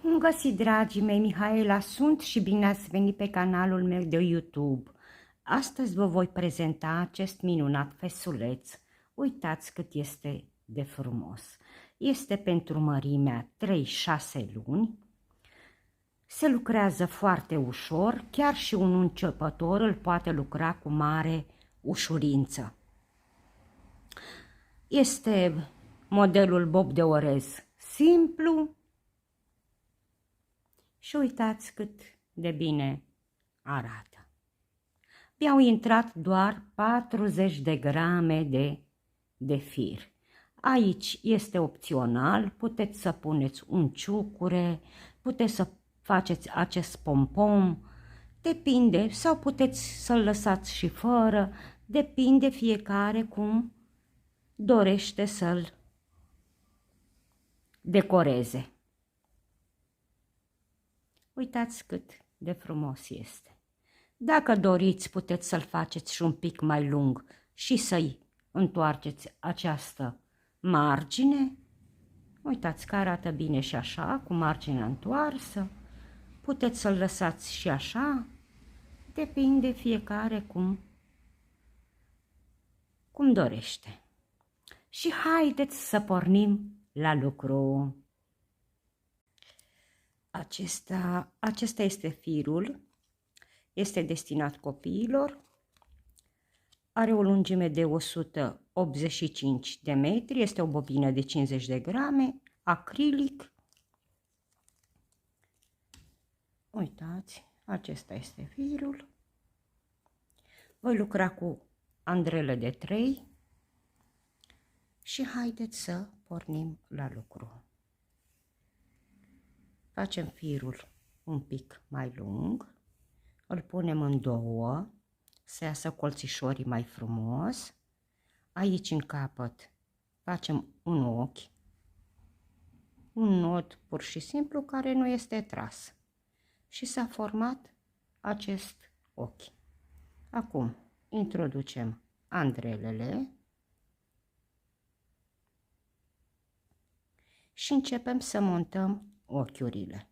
Bun găsit, dragii mei, Mihaela sunt și bine ați venit pe canalul meu de YouTube. Astăzi vă voi prezenta acest minunat fesuleț. Uitați cât este de frumos. Este pentru mărimea 3-6 luni. Se lucrează foarte ușor, chiar și un începător îl poate lucra cu mare ușurință. Este modelul bob de orez simplu. Și uitați cât de bine arată. Mi-au intrat doar 40 de grame de fir. Aici este opțional, puteți să puneți un ciucure, puteți să faceți acest pompom, depinde, sau puteți să-l lăsați și fără, depinde fiecare cum dorește să-l decoreze. Uitați cât de frumos este. Dacă doriți, puteți să-l faceți și un pic mai lung și să-i întoarceți această margine. Uitați că arată bine și așa, cu marginea întoarsă. Puteți să-l lăsați și așa. Depinde fiecare cum dorește. Și haideți să pornim la lucru. Acesta este firul, este destinat copiilor, are o lungime de 185 de metri, este o bobină de 50 de grame, acrilic. Uitați, acesta este firul. Voi lucra cu andrele de 3 și haideți să pornim la lucru. Facem firul un pic mai lung, îl punem în două, să iasă colțișorii mai frumos. Aici în capăt facem un ochi, un nod pur și simplu care nu este tras. Și s-a format acest ochi. Acum introducem andrelele și începem să montăm ochiurile.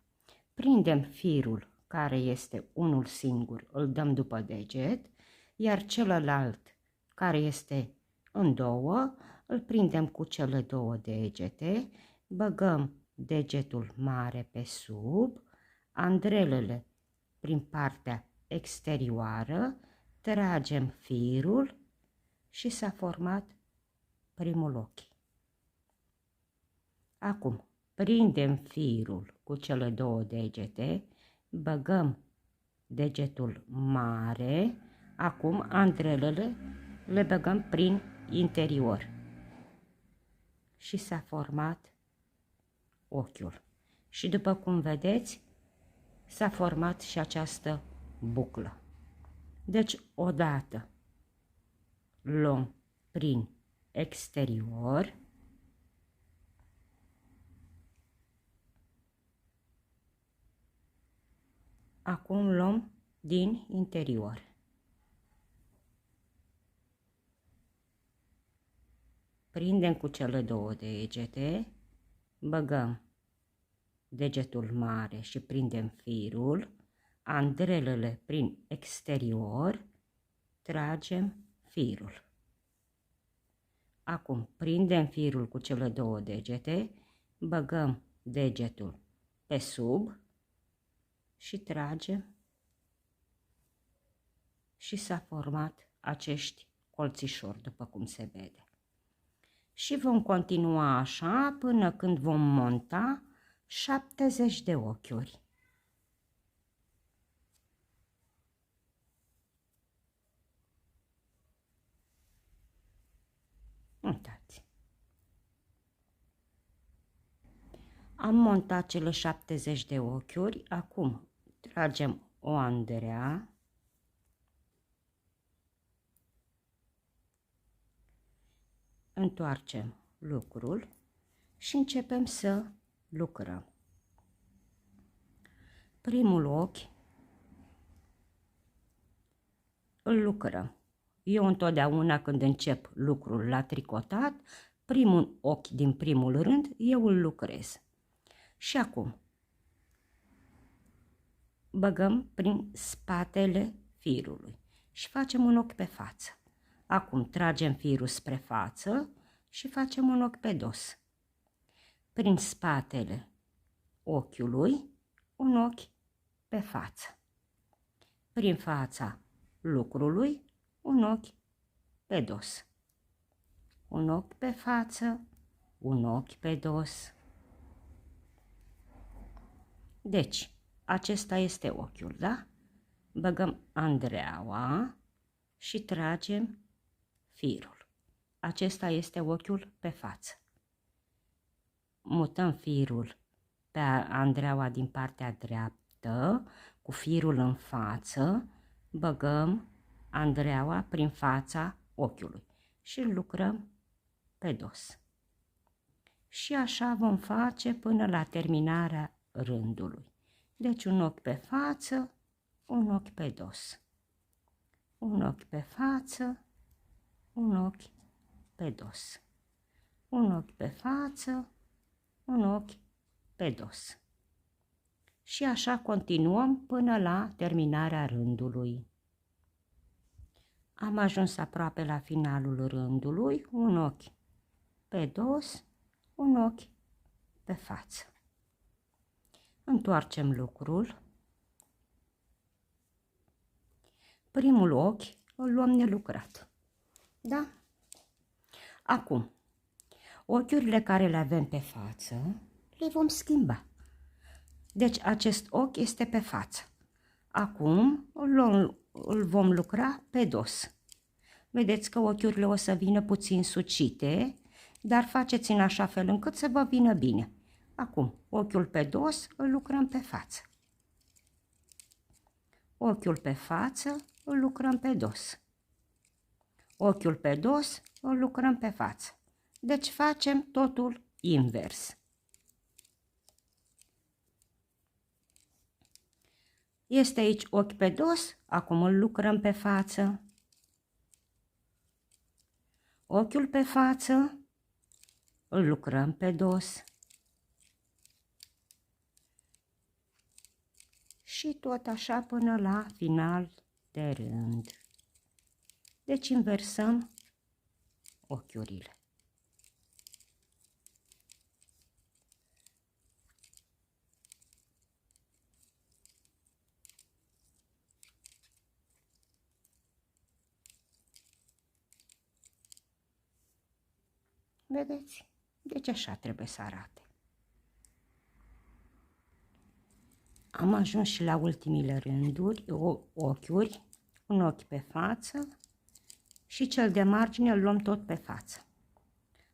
Prindem firul care este unul singur, îl dăm după deget, iar celălalt care este în două, îl prindem cu cele două degete, băgăm degetul mare pe sub, andrelele prin partea exterioară, tragem firul și s-a format primul ochi. Acum prindem firul cu cele două degete, băgăm degetul mare, acum andrelele le băgăm prin interior și s-a format ochiul. Și după cum vedeți, s-a format și această buclă. Deci odată luăm prin exterior, acum luăm din interior. Prindem cu cele două degete, băgăm degetul mare și prindem firul, andrelele prin exterior, tragem firul. Acum prindem firul cu cele două degete, băgăm degetul pe sub și tragem și s-a format acești colțișori, după cum se vede. Și vom continua așa până când vom monta 70 de ochiuri. Uitați. Am montat cele 70 de ochiuri, acum tragem o andrea, întoarcem lucrul și începem să lucrăm. Primul ochi îl lucrăm. Eu întotdeauna când încep lucrul la tricotat, primul ochi din primul rând eu îl lucrez. Și acum băgăm prin spatele firului și facem un ochi pe față. Acum tragem firul spre față și facem un ochi pe dos. Prin spatele ochiului, un ochi pe față. Prin fața lucrului, un ochi pe dos. Un ochi pe față, un ochi pe dos. Deci, acesta este ochiul, da? Băgăm Andreaua și tragem firul. Acesta este ochiul pe față. Mutăm firul pe Andreaua din partea dreaptă, cu firul în față, băgăm Andreaua prin fața ochiului și îl lucrăm pe dos. Și așa vom face până la terminarea rândului. Deci un ochi pe față, un ochi pe dos. Un ochi pe față, un ochi pe dos. Un ochi pe față, un ochi pe dos. Și așa continuăm până la terminarea rândului. Am ajuns aproape la finalul rândului, un ochi pe dos, un ochi pe față. Întoarcem lucrul. Primul ochi îl luăm nelucrat. Da? Acum, ochiurile care le avem pe față le vom schimba. Deci acest ochi este pe față. Acum îl vom lucra pe dos. Vedeți că ochiurile o să vină puțin sucite, dar faceți în așa fel încât să vă vină bine. Acum, ochiul pe dos îl lucrăm pe față. Ochiul pe față îl lucrăm pe dos. Ochiul pe dos îl lucrăm pe față. Deci facem totul invers. Este aici ochi pe dos, acum îl lucrăm pe față. Ochiul pe față îl lucrăm pe dos. Și tot așa până la final de rând. Deci inversăm ochiurile. Vedeți? Deci așa trebuie să arate. Am ajuns și la ultimile rânduri, ochiuri, un ochi pe față și cel de margine îl luăm tot pe față.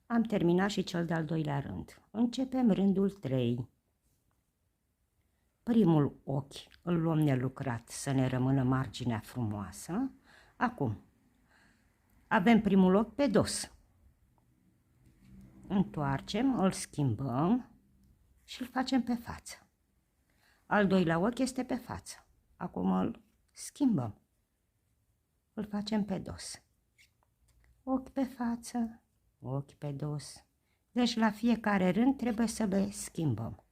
Am terminat și cel de-al doilea rând. Începem rândul 3. Primul ochi îl luăm nelucrat să ne rămână marginea frumoasă. Acum, avem primul ochi pe dos. Întoarcem, îl schimbăm și îl facem pe față. Al doilea ochi este pe față. Acum îl schimbăm. Îl facem pe dos. Ochi pe față, ochi pe dos. Deci la fiecare rând trebuie să le schimbăm.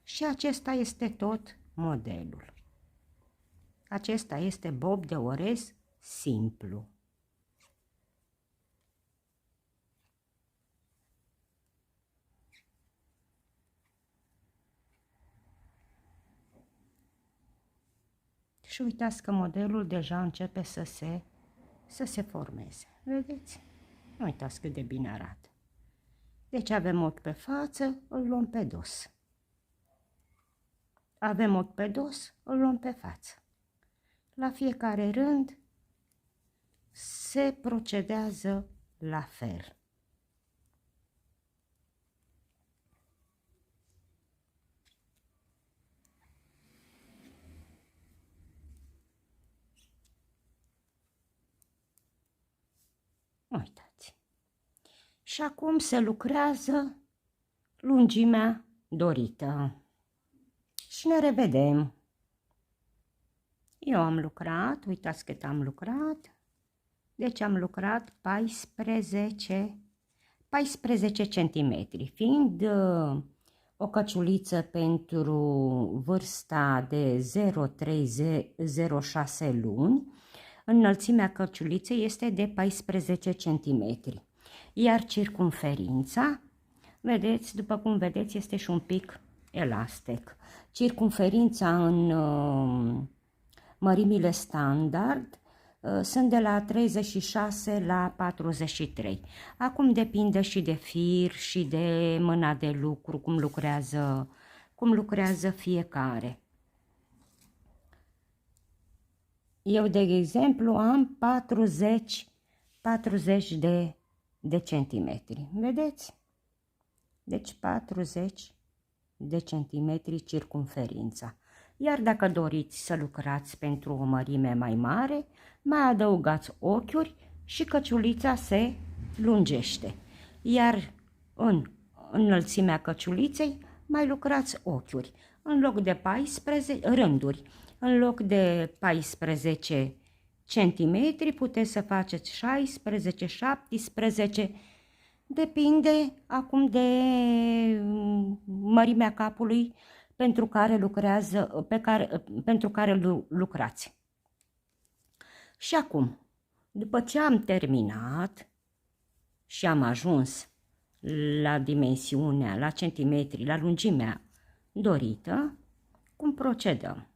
Și acesta este tot modelul. Acesta este bob de orez simplu. Și uitați că modelul deja începe să se formeze. Vedeți? Uitați cât de bine arată. Deci avem ochi pe față, îl luăm pe dos. Avem ochi pe dos, îl luăm pe față. La fiecare rând se procedează la fel. Uitați. Și acum se lucrează lungimea dorită. Și ne revedem. Eu am lucrat, uitați cât am lucrat. Deci am lucrat 14 cm, fiind o căciuliță pentru vârsta de 0,3-0,6 luni. Înălțimea căciuliței este de 14 cm, iar circumferința, vedeți, după cum vedeți, este și un pic elastic. Circumferința în mărimile standard sunt de la 36 la 43. Acum depinde și de fir și de mâna de lucru, cum lucrează fiecare. Eu, de exemplu, am 40 de centimetri. Vedeți? Deci 40 de centimetri circumferința. Iar dacă doriți să lucrați pentru o mărime mai mare, mai adăugați ochiuri și căciulița se lungește. Iar în înălțimea căciuliței mai lucrați ochiuri. În loc de 14 rânduri, în loc de 14 centimetri, puteți să faceți 16, 17, depinde acum de mărimea capului pentru care lucrați. Și acum, după ce am terminat și am ajuns la dimensiunea, la centimetri, la lungimea dorită, cum procedăm?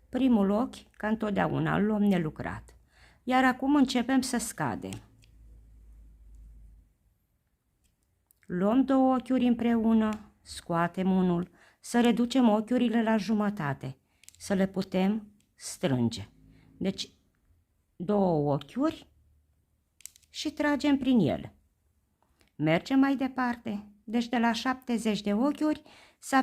Primul ochi, ca întotdeauna, îl luăm nelucrat. Iar acum începem să scadem. Luăm două ochiuri împreună, scoatem unul, să reducem ochiurile la jumătate, să le putem strânge. Deci, două ochiuri și tragem prin ele. Mergem mai departe. Deci de la 70 de ochiuri să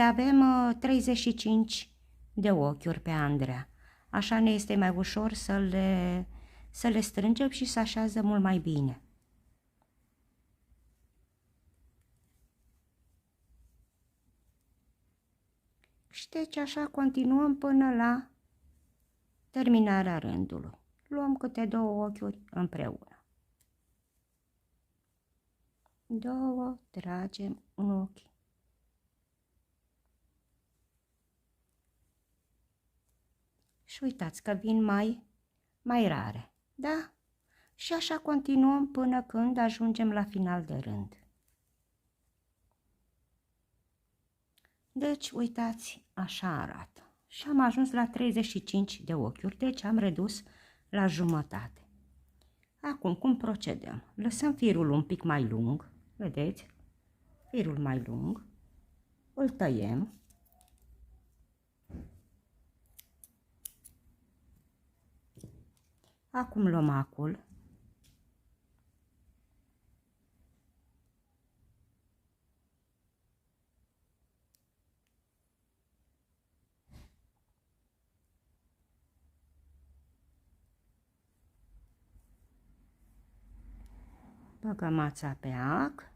avem 35 de ochiuri pe Andreea. Așa ne este mai ușor să le strângem și să așează mult mai bine. Și deci așa continuăm până la terminarea rândului. Luăm câte două ochiuri împreună. Două, tragem un ochi. Și uitați că vin mai rare, da? Și așa continuăm până când ajungem la final de rând. Deci, uitați, așa arată. Și am ajuns la 35 de ochiuri, deci am redus la jumătate. Acum, cum procedăm? Lăsăm firul un pic mai lung, vedeți? Firul mai lung, îl tăiem. Acum luăm acul. Băgăm ața pe ac.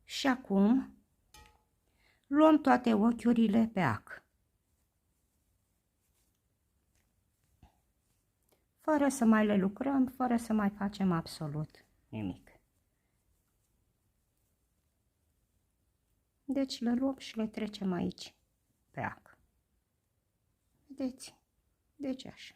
Și acum luăm toate ochiurile pe ac. Fără să mai le lucrăm, fără să mai facem absolut nimic. Deci le luăm și le trecem aici pe ac. Vedeți? Deci așa.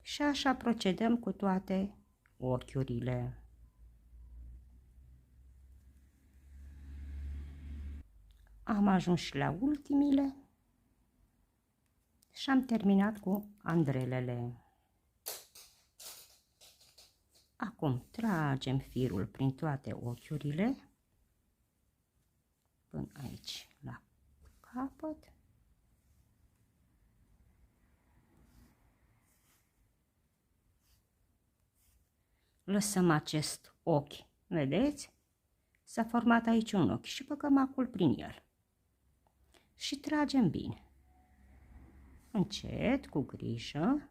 Și așa procedăm cu toate ochiurile. Am ajuns și la ultimile și am terminat cu andrelele. Acum tragem firul prin toate ochiurile până aici la capăt. Lăsăm acest ochi, vedeți? S-a format aici un ochi și băgăm acul prin el. Și tragem bine. Încet, cu grijă.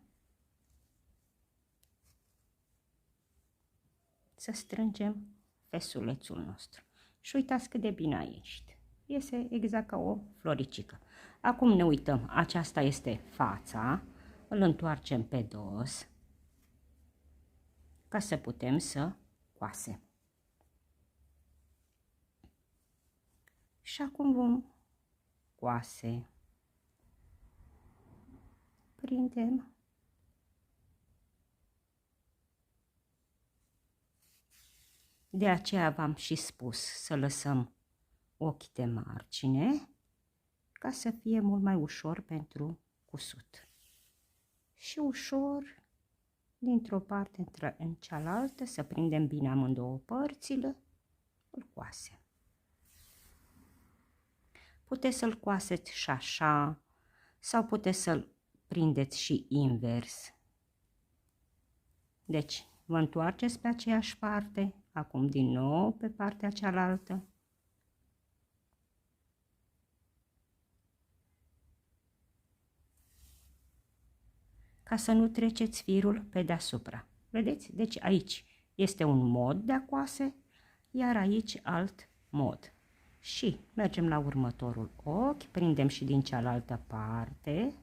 să strângem fesulețul nostru. Și uitați cât de bine a ieșit. Iese exact ca o floricică. Acum ne uităm, aceasta este fața, îl întoarcem pe dos ca să putem să coasem. Și acum vom coase. Prindem. De aceea v-am și spus să lăsăm ochii de margine ca să fie mult mai ușor pentru cusut. Și ușor, dintr-o parte în cealaltă, să prindem bine amândouă părțile, îl coasem. Puteți să-l coaseți și așa, sau puteți să-l prindeți și invers. Deci, vă întoarceți pe aceeași parte, acum din nou pe partea cealaltă. Ca să nu treceți firul pe deasupra. Vedeți? Deci aici este un mod de a coase, iar aici alt mod. Și mergem la următorul ochi, prindem și din cealaltă parte.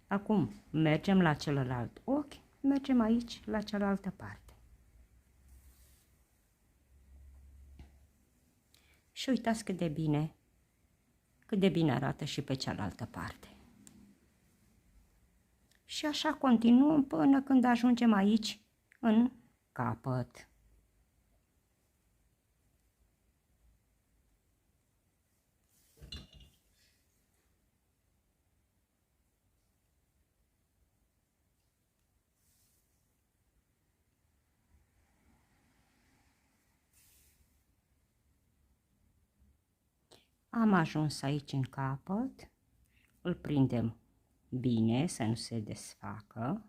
Acum mergem la celălalt ochi, mergem aici la cealaltă parte. Și uitați cât de bine arată și pe cealaltă parte. Și așa continuăm până când ajungem aici în capăt. Am ajuns aici în capăt, îl prindem bine să nu se desfacă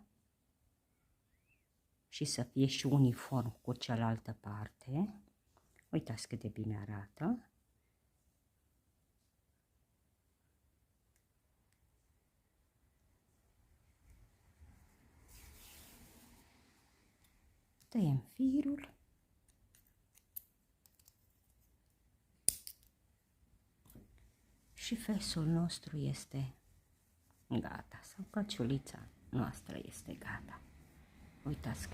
și să fie și uniform cu cealaltă parte. Uitați cât de bine arată. Tăiem firul. Și fesul nostru este gata, sau căciulița noastră este gata. Uitați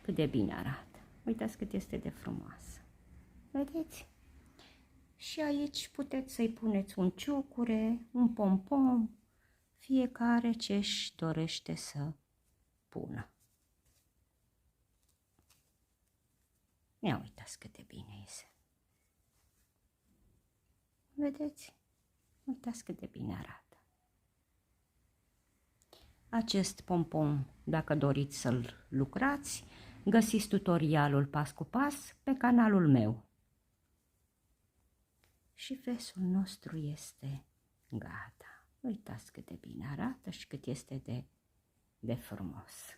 cât de bine arată. Uitați cât este de frumoasă. Vedeți? Și aici puteți să-i puneți un ciucure, un pompon, fiecare ce își dorește să pună. Ia uitați cât de bine iese. Vedeți? Uitați cât de bine arată. Acest pompon, dacă doriți să-l lucrați, găsiți tutorialul pas cu pas pe canalul meu. Și fesul nostru este gata. Uitați cât de bine arată și cât este de frumos.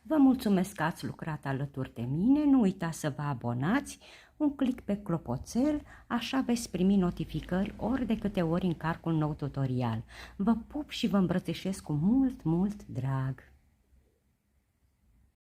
Vă mulțumesc că ați lucrat alături de mine, nu uitați să vă abonați, un click pe clopoțel, așa veți primi notificări ori de câte ori încarc un nou tutorial. Vă pup și vă îmbrățișez cu mult, mult drag!